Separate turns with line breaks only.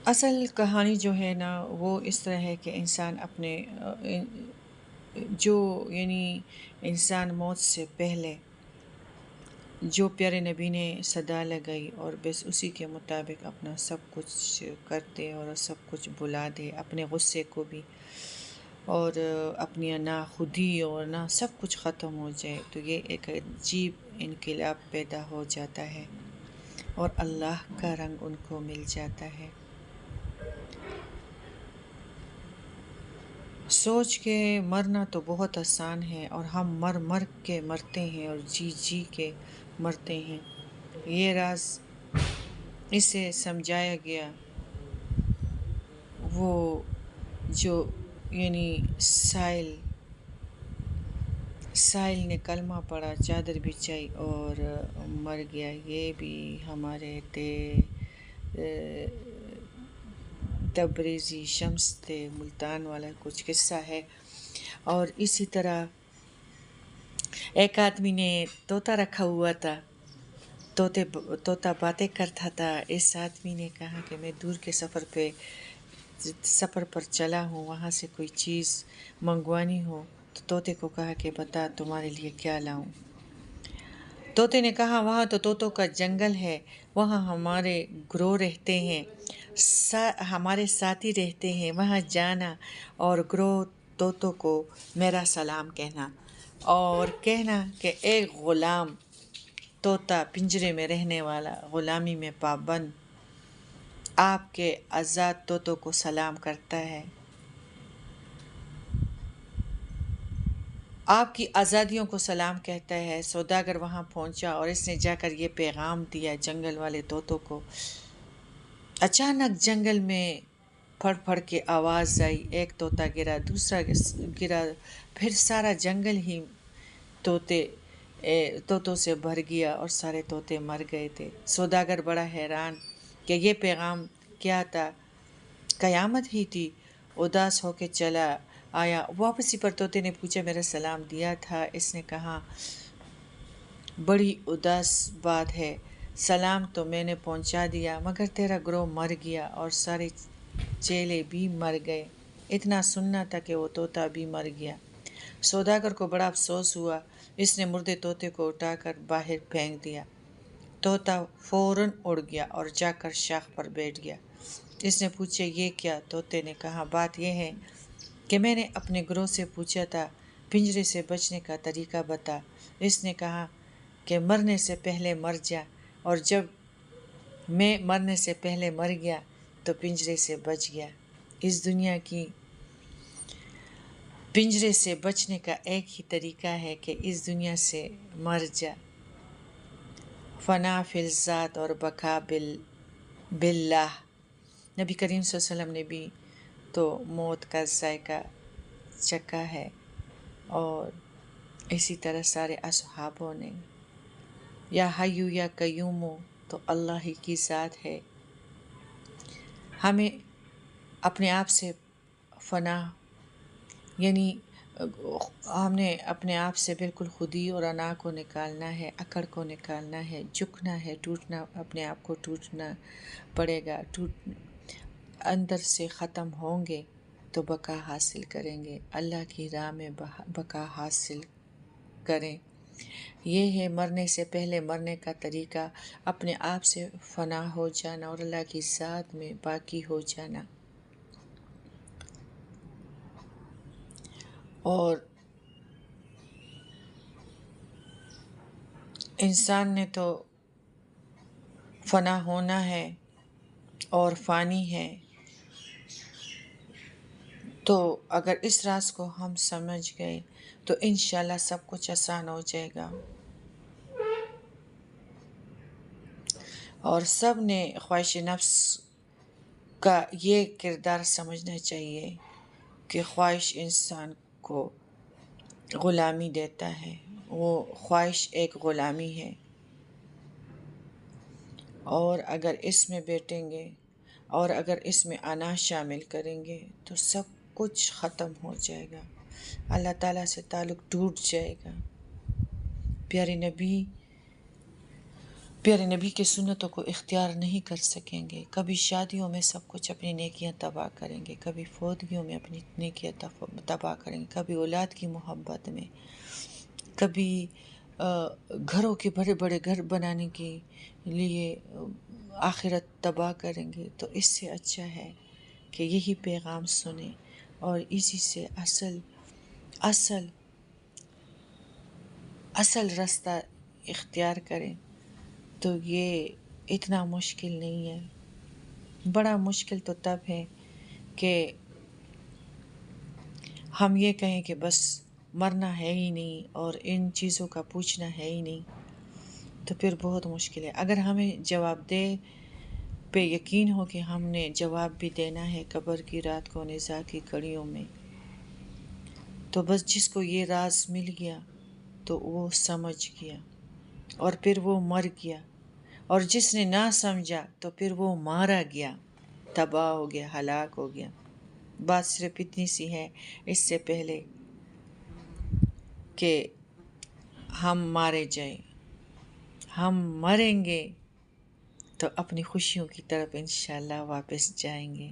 اصل کہانی جو ہے نا وہ اس طرح ہے کہ انسان اپنے جو یعنی انسان موت سے پہلے جو پیارے نبی نے صدا لگائی اور بس اسی کے مطابق اپنا سب کچھ کر دے اور سب کچھ بلا دے، اپنے غصے کو بھی اور اپنی نا خودی اور نہ سب کچھ ختم ہو جائے، تو یہ ایک عجیب انقلاب پیدا ہو جاتا ہے اور اللہ کا رنگ ان کو مل جاتا ہے۔ سوچ کے مرنا تو بہت آسان ہے، اور ہم مر کے مرتے ہیں اور جی کے مرتے ہیں۔ یہ راز اسے سمجھایا گیا، وہ جو یعنی سائل نے کلمہ پڑھا، چادر بچھائی اور مر گیا۔ یہ بھی ہمارے تبریزی شمس تھے ملتان والا کچھ قصہ ہے۔ اور اسی طرح ایک آدمی نے طوطا رکھا ہوا تھا، طوطا باتیں کرتا تھا۔ اس آدمی نے کہا کہ میں دور کے سفر پر چلا ہوں، وہاں سے کوئی چیز منگوانی ہو، تو طوطے کو کہا کہ بتا تمہارے لیے کیا لاؤں۔ طوطے نے کہا وہاں تو طوطوں کا جنگل ہے، وہاں ہمارے گروہ رہتے ہیں، ہمارے ساتھی رہتے ہیں، وہاں جانا اور گروہ طوطوں کو میرا سلام کہنا، اور کہنا کہ ایک غلام طوطا پنجرے میں رہنے والا، غلامی میں پابند، آپ کے آزاد طوطوں کو سلام کرتا ہے، آپ کی آزادیوں کو سلام کہتا ہے۔ سوداگر وہاں پہنچا اور اس نے جا کر یہ پیغام دیا جنگل والے طوطوں کو۔ اچانک جنگل میں پھڑ پھڑ کے آواز آئی، ایک طوطا گرا، دوسرا گرا، پھر سارا جنگل ہی طوطوں سے بھر گیا اور سارے طوطے مر گئے تھے۔ سوداگر بڑا حیران کہ یہ پیغام کیا تھا، قیامت ہی تھی، اداس ہو کے چلا آیا۔ واپسی پر طوطے نے پوچھا میرا سلام دیا تھا؟ اس نے کہا بڑی اداس بات ہے، سلام تو میں نے پہنچا دیا، مگر تیرا گروہ مر گیا اور سارے چیلے بھی مر گئے۔ اتنا سننا تھا کہ وہ طوطا بھی مر گیا۔ سوداگر کو بڑا افسوس ہوا، اس نے مردے طوطے کو اٹھا کر باہر پھینک دیا۔ طوطا فوراً اڑ گیا اور جا کر شاخ پر بیٹھ گیا۔ اس نے پوچھا یہ کیا؟ طوطے نے کہا بات یہ ہے کہ میں نے اپنے گروہ سے پوچھا تھا پنجرے سے بچنے کا طریقہ بتا۔ اس نے کہا کہ مرنے سے پہلے مر جا، اور جب میں مرنے سے پہلے مر گیا تو پنجرے سے بچ گیا۔ اس دنیا کی پنجرے سے بچنے کا ایک ہی طریقہ ہے کہ اس دنیا سے مر جا۔ فنا فی الذات اور بقا باللہ۔ نبی کریم صلی اللہ علیہ وسلم نے بھی تو موت کا ذائقہ چکھا ہے، اور اسی طرح سارے اصحابوں نے۔ یا حیو یا قیوم تو اللہ ہی کی ذات ہے۔ ہمیں اپنے آپ سے فنا، یعنی ہم نے اپنے آپ سے بالکل خودی اور انا کو نکالنا ہے، اکڑ کو نکالنا ہے، جھکنا ہے، ٹوٹنا، اپنے آپ کو ٹوٹنا پڑے گا۔ اندر سے ختم ہوں گے تو بقا حاصل کریں گے، اللہ کی راہ میں بقا حاصل کریں۔ یہ ہے مرنے سے پہلے مرنے کا طریقہ، اپنے آپ سے فنا ہو جانا اور اللہ کی ذات میں باقی ہو جانا۔ اور انسان نے تو فنا ہونا ہے اور فانی ہے، تو اگر اس راز کو ہم سمجھ گئے تو انشاءاللہ سب کچھ آسان ہو جائے گا۔ اور سب نے خواہش نفس کا یہ کردار سمجھنا چاہیے کہ خواہش انسان کو غلامی دیتا ہے، وہ خواہش ایک غلامی ہے، اور اگر اس میں بیٹھیں گے اور اگر اس میں انا شامل کریں گے تو سب کچھ ختم ہو جائے گا، اللہ تعالیٰ سے تعلق ٹوٹ جائے گا۔ پیارے نبی کے سنتوں کو اختیار نہیں کر سکیں گے، کبھی شادیوں میں سب کچھ اپنی نیکیاں تباہ کریں گے، کبھی فوتگیوں میں اپنی نیکیاں تباہ کریں گے، کبھی اولاد کی محبت میں، کبھی گھروں کے بڑے بڑے گھر بنانے کے لیے آخرت تباہ کریں گے۔ تو اس سے اچھا ہے کہ یہی پیغام سنیں اور اسی سے اصل راستہ اختیار کریں۔ تو یہ اتنا مشکل نہیں ہے۔ بڑا مشکل تو تب ہے کہ ہم یہ کہیں کہ بس مرنا ہے ہی نہیں اور ان چیزوں کا پوچھنا ہے ہی نہیں، تو پھر بہت مشکل ہے۔ اگر ہمیں جواب دہ پہ یقین ہو کہ ہم نے جواب بھی دینا ہے قبر کی رات کو نزاع کی کڑیوں میں، تو بس جس کو یہ راز مل گیا تو وہ سمجھ گیا اور پھر وہ مر گیا، اور جس نے نہ سمجھا تو پھر وہ مارا گیا، تباہ ہو گیا، ہلاک ہو گیا۔ بات صرف اتنی سی ہے، اس سے پہلے کہ ہم مارے جائیں، ہم مریں گے تو اپنی خوشیوں کی طرف انشاءاللہ واپس جائیں گے۔